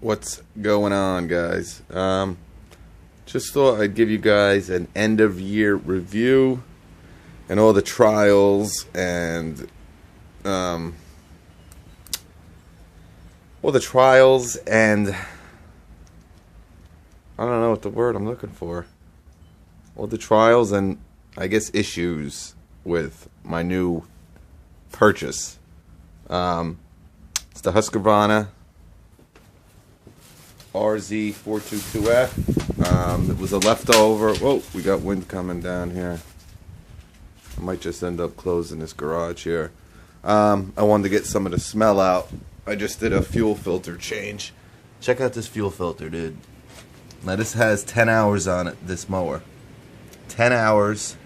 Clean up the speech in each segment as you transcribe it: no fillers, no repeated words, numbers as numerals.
What's going on, guys? Just thought I'd give you guys an end of year review and all the trials and I don't know what the word I'm looking for. All the trials and I guess issues with my new purchase. It's the Husqvarna RZ4222F. It was a leftover. Whoa, we got wind coming down here. I might just end up closing this garage here. I wanted to get some of the smell out. I just did a fuel filter change. Check out this fuel filter, dude. Now this has 10 hours on it, this mower. 10 hours.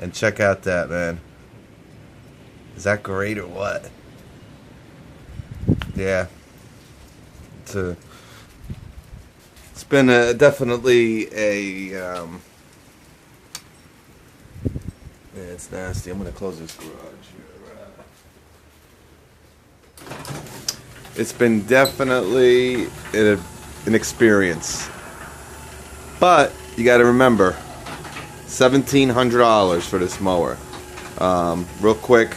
And check out that, man. Is that great or what? Yeah. It's been definitely a yeah, it's nasty. I'm gonna close this garage here. It's been definitely an experience, but you got to remember, $1,700 for this mower. Real quick,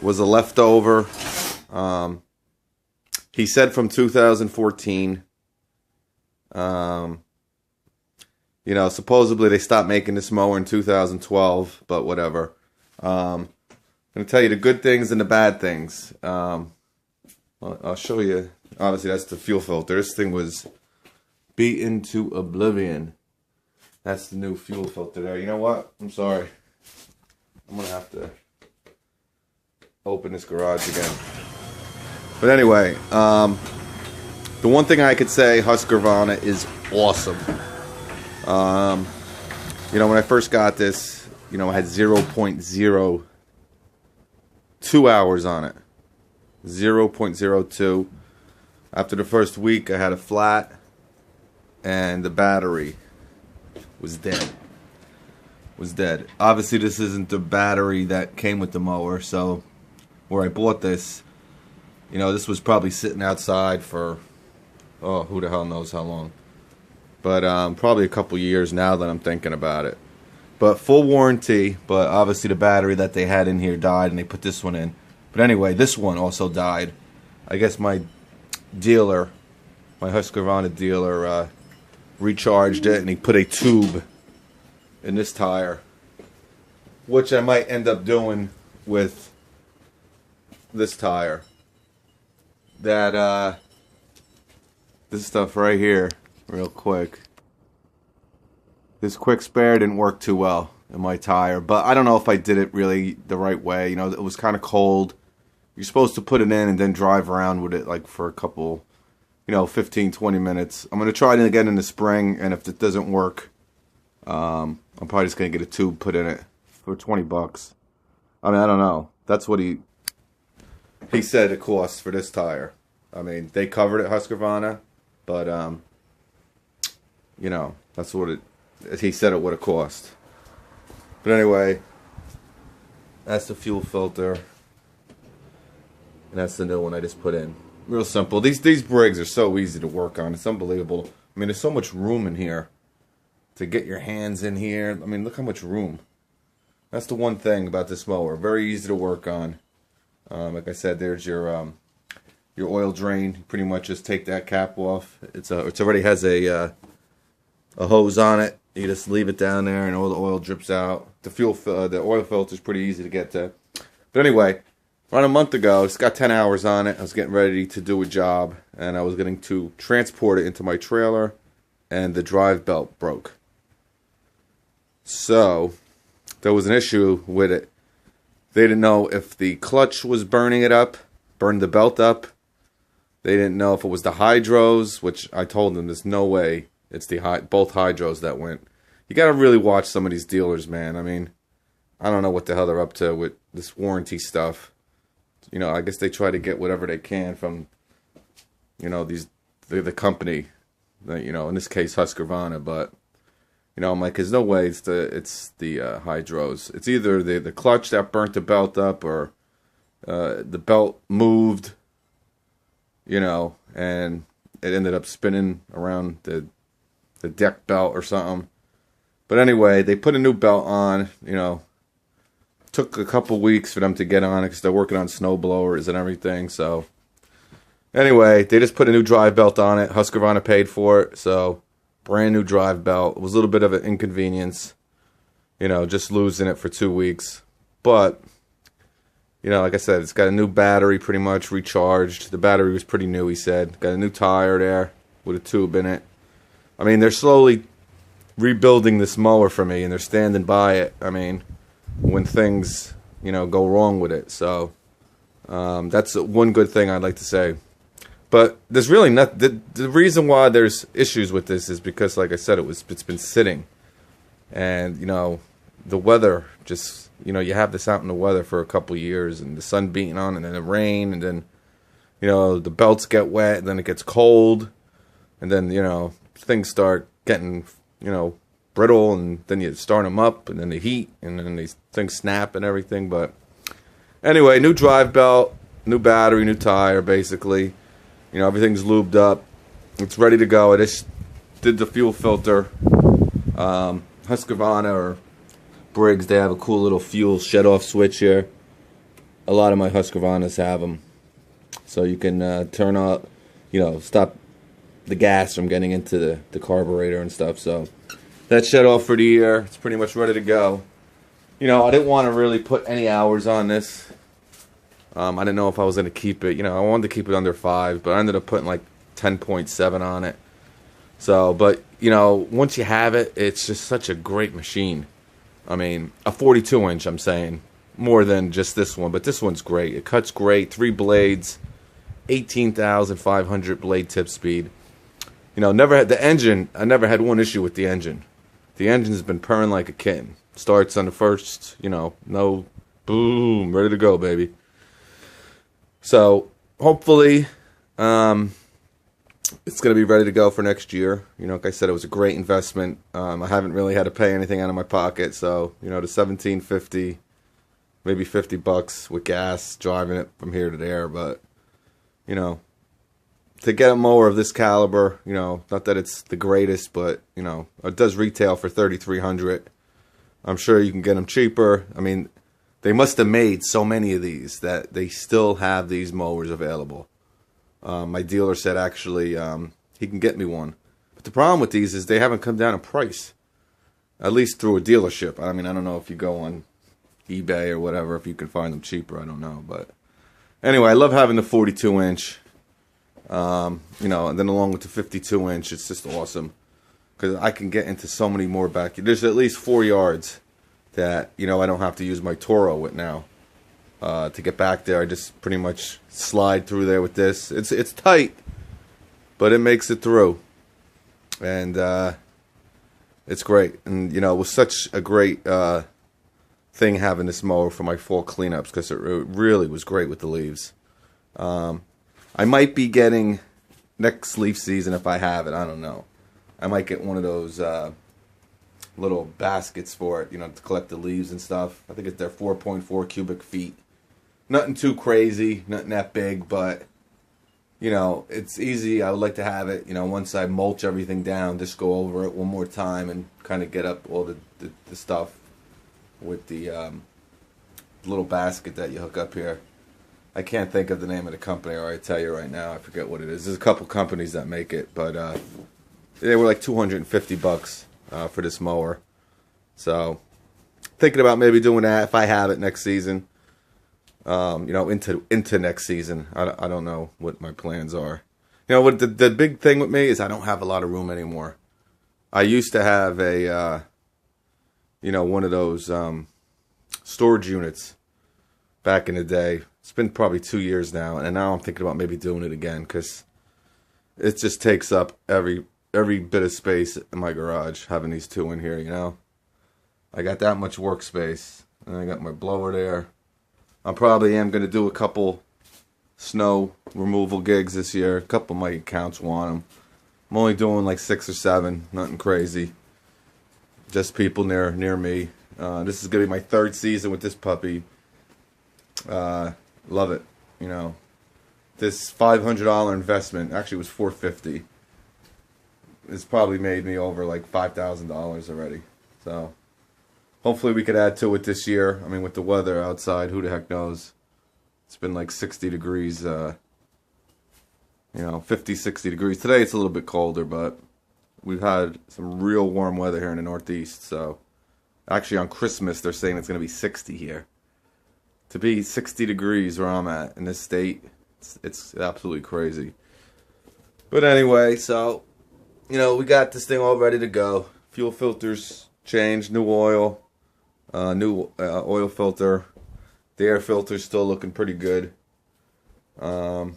was a leftover. He said from 2014. You know, supposedly they stopped making this mower in 2012, but whatever. I'm going to tell you the good things and the bad things. I'll show you. Obviously, that's the fuel filter. This thing was beaten to oblivion. That's the new fuel filter there. You know what? I'm sorry. I'm going to have to open this garage again. But anyway, the one thing I could say, Husqvarna is awesome. You know, when I first got this, you know, I had 0.02 hours on it. 0.02. After the first week, I had a flat, and the battery was dead. Obviously, this isn't the battery that came with the mower, so where I bought this, you know, this was probably sitting outside for, oh, who the hell knows how long. But probably a couple years now that I'm thinking about it. But full warranty, but obviously the battery that they had in here died and they put this one in. But anyway, this one also died. I guess my dealer, my Husqvarna dealer, recharged it and he put a tube in this tire. Which I might end up doing with this tire. That, this stuff right here. Real quick. This quick spare didn't work too well in my tire, but I don't know if I did it really the right way. You know, it was kind of cold. You're supposed to put it in and then drive around with it like for a couple, you know, 15, 20 minutes. I'm going to try it again in the spring, and if it doesn't work, I'm probably just going to get a tube put in it for 20 bucks. I mean, I don't know. That's what he said it costs for this tire. I mean, they covered it, Husqvarna, but, you know, that's what he said it would have cost. But anyway, that's the fuel filter. And that's the new one I just put in. Real simple. These Briggs are so easy to work on. It's unbelievable. I mean, there's so much room in here to get your hands in here. I mean, look how much room. That's the one thing about this mower. Very easy to work on. Like I said, there's your oil drain. You pretty much just take that cap off. It already has a hose on it. You just leave it down there and all the oil drips out. The oil filter is pretty easy to get to. But anyway, around a month ago, it's got 10 hours on it. I was getting ready to do a job, and I was getting to transport it into my trailer, and the drive belt broke. So there was an issue with it. They didn't know if the clutch was burning it up, burned the belt up. They didn't know if it was the hydros, which I told them there's no way it's both hydros that went. You got to really watch some of these dealers, man. I mean, I don't know what the hell they're up to with this warranty stuff. You know, I guess they try to get whatever they can from, you know, the company, you know, in this case Husqvarna. But you know, I'm like, there's no way it's the hydros. It's either the clutch that burnt the belt up, or the belt moved. You know, and it ended up spinning around the deck belt or something. But anyway, they put a new belt on. You know, took a couple weeks for them to get on it because they're working on snow blowers and everything. So anyway, they just put a new drive belt on it. Husqvarna paid for it, so brand new drive belt. It was a little bit of an inconvenience, you know, just losing it for 2 weeks. But you know, like I said, it's got a new battery pretty much recharged. The battery was pretty new, he said. Got a new tire there with a tube in it. I mean, they're slowly rebuilding this mower for me, and they're standing by it. I mean, when things, you know, go wrong with it. So that's one good thing I'd like to say. But there's really not the reason why there's issues with this is because, like I said, it's been sitting, and you know, the weather just. You know, you have this out in the weather for a couple years, and the sun beating on, and then the rain, and then, you know, the belts get wet, and then it gets cold, and then, you know, things start getting, you know, brittle, and then you start them up, and then the heat, and then these things snap and everything. But anyway, new drive belt, new battery, new tire, basically. You know, everything's lubed up. It's ready to go. I just did the fuel filter. Husqvarna or Briggs, they have a cool little fuel shut-off switch here. A lot of my Husqvarnas have them. So you can turn off, you know, stop the gas from getting into the carburetor and stuff. So that's shut off for the year. It's pretty much ready to go. You know, I didn't want to really put any hours on this. I didn't know if I was going to keep it. You know, I wanted to keep it under 5, but I ended up putting like 10.7 on it. So, but, you know, once you have it, it's just such a great machine. I mean, a 42-inch, I'm saying, more than just this one. But this one's great. It cuts great. 3 blades, 18,500 blade tip speed. You know, never had the engine. I never had one issue with the engine. The engine's been purring like a kitten. Starts on the first, you know, no, boom, ready to go, baby. So, hopefully, it's going to be ready to go for next year. You know, like I said, it was a great investment. I haven't really had to pay anything out of my pocket. So, you know, the $17.50, maybe $50 with gas, driving it from here to there. But, you know, to get a mower of this caliber, you know, not that it's the greatest, but, you know, it does retail for $3,300. I'm sure you can get them cheaper. I mean, they must have made so many of these that they still have these mowers available. My dealer said actually he can get me one. But the problem with these is they haven't come down in price. At least through a dealership. I mean, I don't know if you go on eBay or whatever, if you can find them cheaper. I don't know. But anyway, I love having the 42-inch. You know, and then along with the 52-inch, it's just awesome. Because I can get into so many more back. There's at least 4 yards that, you know, I don't have to use my Toro with now. To get back there, I just pretty much slide through there with this. It's tight, but it makes it through, and it's great. And you know, it was such a great thing having this mower for my fall cleanups because it really was great with the leaves. I might be getting next leaf season if I have it. I don't know. I might get one of those little baskets for it, you know, to collect the leaves and stuff. I think they're 4.4 cubic feet. Nothing too crazy, nothing that big, but, you know, it's easy. I would like to have it, you know, once I mulch everything down, just go over it one more time and kind of get up all the stuff with the little basket that you hook up here. I can't think of the name of the company, or I tell you right now, I forget what it is. There's a couple companies that make it, but they were like $250 for this mower. So, thinking about maybe doing that if I have it next season. You know, into next season. I don't know what my plans are. You know, what the big thing with me is I don't have a lot of room anymore. I used to have a, you know, one of those storage units back in the day. It's been probably 2 years now, and now I'm thinking about maybe doing it again because it just takes up every bit of space in my garage, having these two in here, you know. I got that much workspace, and I got my blower there. I probably am going to do a couple snow removal gigs this year. A couple of my accounts want them. I'm only doing like 6 or 7, nothing crazy. Just people near me. This is going to be my 3rd season with this puppy. Love it, you know. this $500 investment, actually it was $450, it's probably made me over like $5,000 already. So hopefully we could add to it this year. I mean, with the weather outside, who the heck knows? It's been like 60 degrees, you know, 50, 60 degrees. Today it's a little bit colder, but we've had some real warm weather here in the Northeast. So actually on Christmas, they're saying it's going to be 60 here. To be 60 degrees where I'm at in this state, it's absolutely crazy. But anyway, so, you know, we got this thing all ready to go. Fuel filters changed, new oil, new oil filter. The air filter's still looking pretty good. That's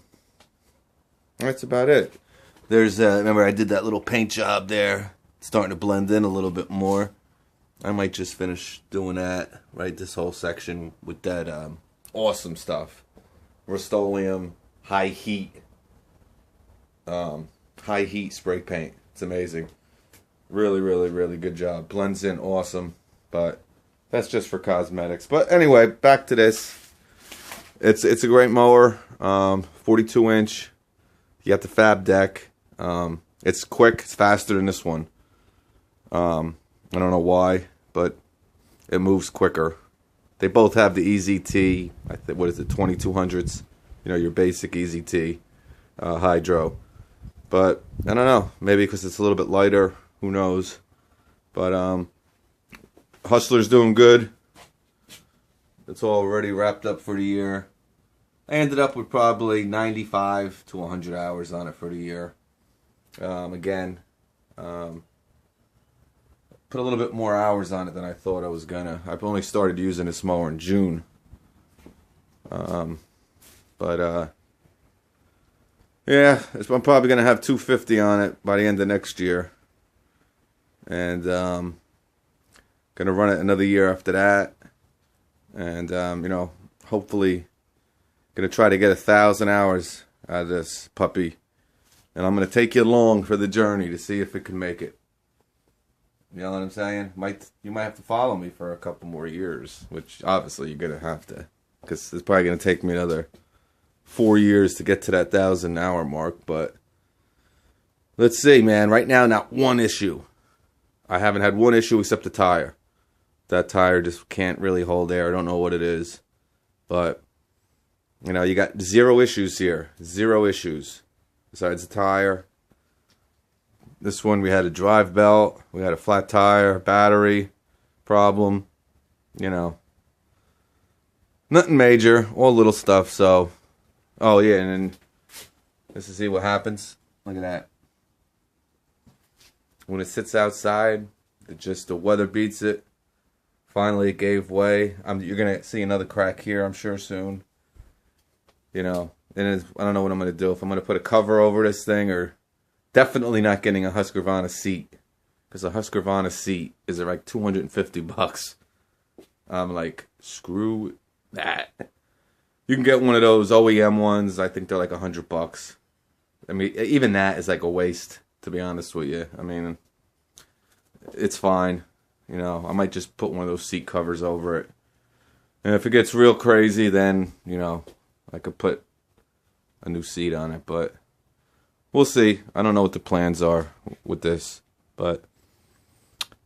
about it. There's, remember I did that little paint job there. It's starting to blend in a little bit more. I might just finish doing that, right? This whole section with that awesome stuff. Rust-Oleum, high heat spray paint. It's amazing. Really, really, really good job. Blends in awesome, but that's just for cosmetics. But anyway, back to this. It's a great mower, 42 inch. You got the fab deck. It's quick. It's faster than this one. I don't know why, but it moves quicker. They both have the EZT. What is it? 2200s. You know, your basic EZT hydro. But I don't know. Maybe because it's a little bit lighter. Who knows? But Hustler's doing good. It's already wrapped up for the year. I ended up with probably 95 to 100 hours on it for the year. Again, put a little bit more hours on it than I thought I was gonna. I've only started using this mower in June. Yeah, I'm probably gonna have 250 on it by the end of next year. And gonna run it another year after that. And you know, hopefully gonna try to get 1,000 hours out of this puppy. And I'm gonna take you along for the journey to see if it can make it. You know what I'm saying? You might have to follow me for a couple more years, which obviously you're gonna have to, because it's probably gonna take me another 4 years to get to that 1,000 hour mark. But let's see, man. Right now, not one issue. I haven't had one issue except the tire. That tire just can't really hold air. I don't know what it is, but you know, you got 0 issues here. 0 issues besides the tire. This one, we had a drive belt, we had a flat tire, battery problem, you know. Nothing major, all little stuff, so. Oh yeah, and then, let's see what happens. Look at that. When it sits outside, the weather beats it. Finally it gave way. You're going to see another crack here, I'm sure, soon. You know, and I don't know what I'm going to do. If I'm going to put a cover over this thing, or definitely not getting a Husqvarna seat, because a Husqvarna seat is like $250. I'm like, screw that. You can get one of those OEM ones. I think they're like $100. I mean, even that is like a waste, to be honest with you. I mean, it's fine. You know, I might just put one of those seat covers over it. And if it gets real crazy, then, you know, I could put a new seat on it. But we'll see. I don't know what the plans are with this. But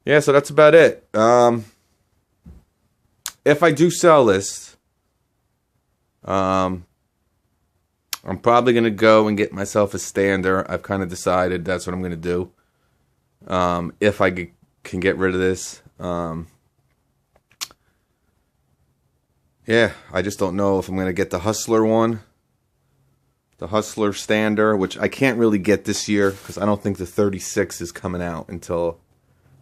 yeah, so that's about it. If I do sell this, I'm probably going to go and get myself a stander. I've kind of decided that's what I'm going to do. If I can get rid of this. Yeah, I just don't know if I'm going to get the Hustler one. The Hustler stander, which I can't really get this year, because I don't think the 36 is coming out until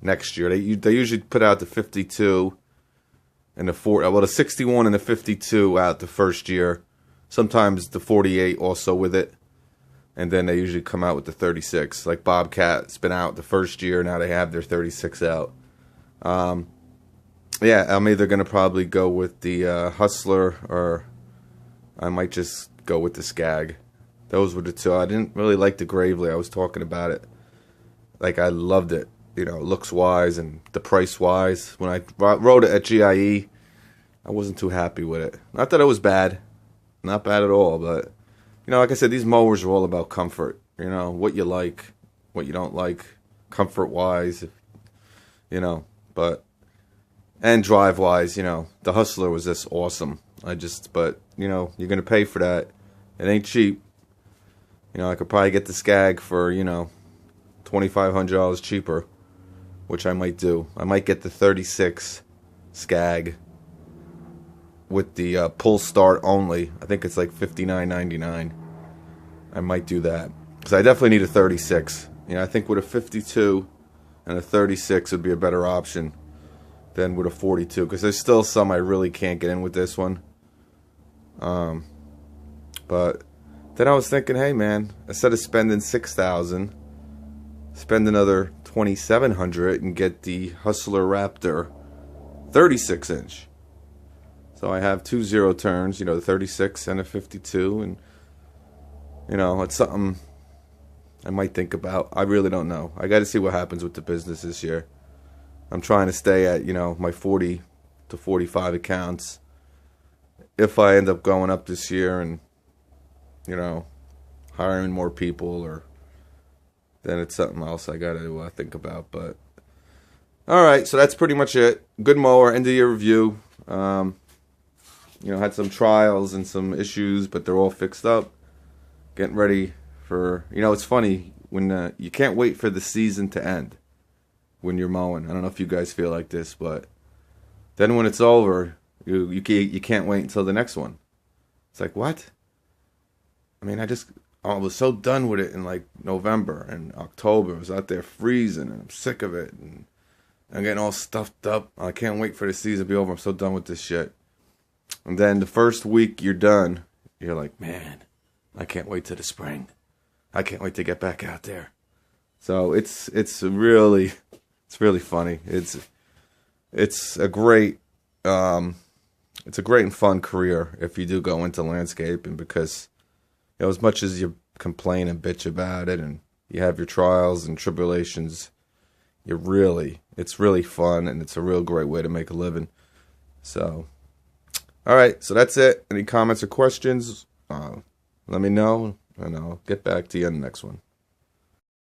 next year. They usually put out the 52 and the 40, well, the 61 and the 52 out the first year. Sometimes the 48 also with it. And then they usually come out with the 36. Like Bobcat's been out the first year. Now they have their 36 out. Yeah, I'm either going to probably go with the Hustler, or I might just go with the Skag. Those were the two. I didn't really like the Gravely. I was talking about it. Like, I loved it, you know, looks-wise and the price-wise. When I rode it at GIE, I wasn't too happy with it. Not that it was bad. Not bad at all, but you know, like I said, these mowers are all about comfort. You know, what you like, what you don't like, comfort-wise, you know, and drive-wise, you know, the Hustler was just awesome. But, you know, you're going to pay for that. It ain't cheap. You know, I could probably get the Skag for, you know, $2,500 cheaper, which I might do. I might get the 36 Skag with the pull start only. I think it's like $59.99. I might do that because I definitely need a 36. You know, I think with a 52 and a 36 would be a better option than with a 42, because there's still some I really can't get in with this one. But then I was thinking, hey man, instead of spending $6,000, spend another $2,700 and get the Hustler Raptor 36-inch. So I have 2 0 turns, you know, the 36 and a 52, and you know, it's something I might think about. I really don't know. I got to see what happens with the business this year. I'm trying to stay at, you know, my 40 to 45 accounts. If I end up going up this year and, you know, hiring more people, or then it's something else I got to think about. But all right, so that's pretty much it. Good mower, end of year review. You know, had some trials and some issues, but they're all fixed up. Getting ready for, you know, it's funny when you can't wait for the season to end when you're mowing. I don't know if you guys feel like this, but then when it's over, you can't wait until the next one. It's like, what? I mean, I was so done with it in like November and October. I was out there freezing, and I'm sick of it, and I'm getting all stuffed up. I can't wait for the season to be over. I'm so done with this shit. And then the first week you're done, you're like, man, I can't wait till the spring. I can't wait to get back out there. So it's really funny. It's a great and fun career if you do go into landscaping, because, you know, as much as you complain and bitch about it and you have your trials and tribulations, it's really fun, and it's a real great way to make a living. So, all right, so that's it. Any comments or questions? Let me know, and I'll get back to you on the next one.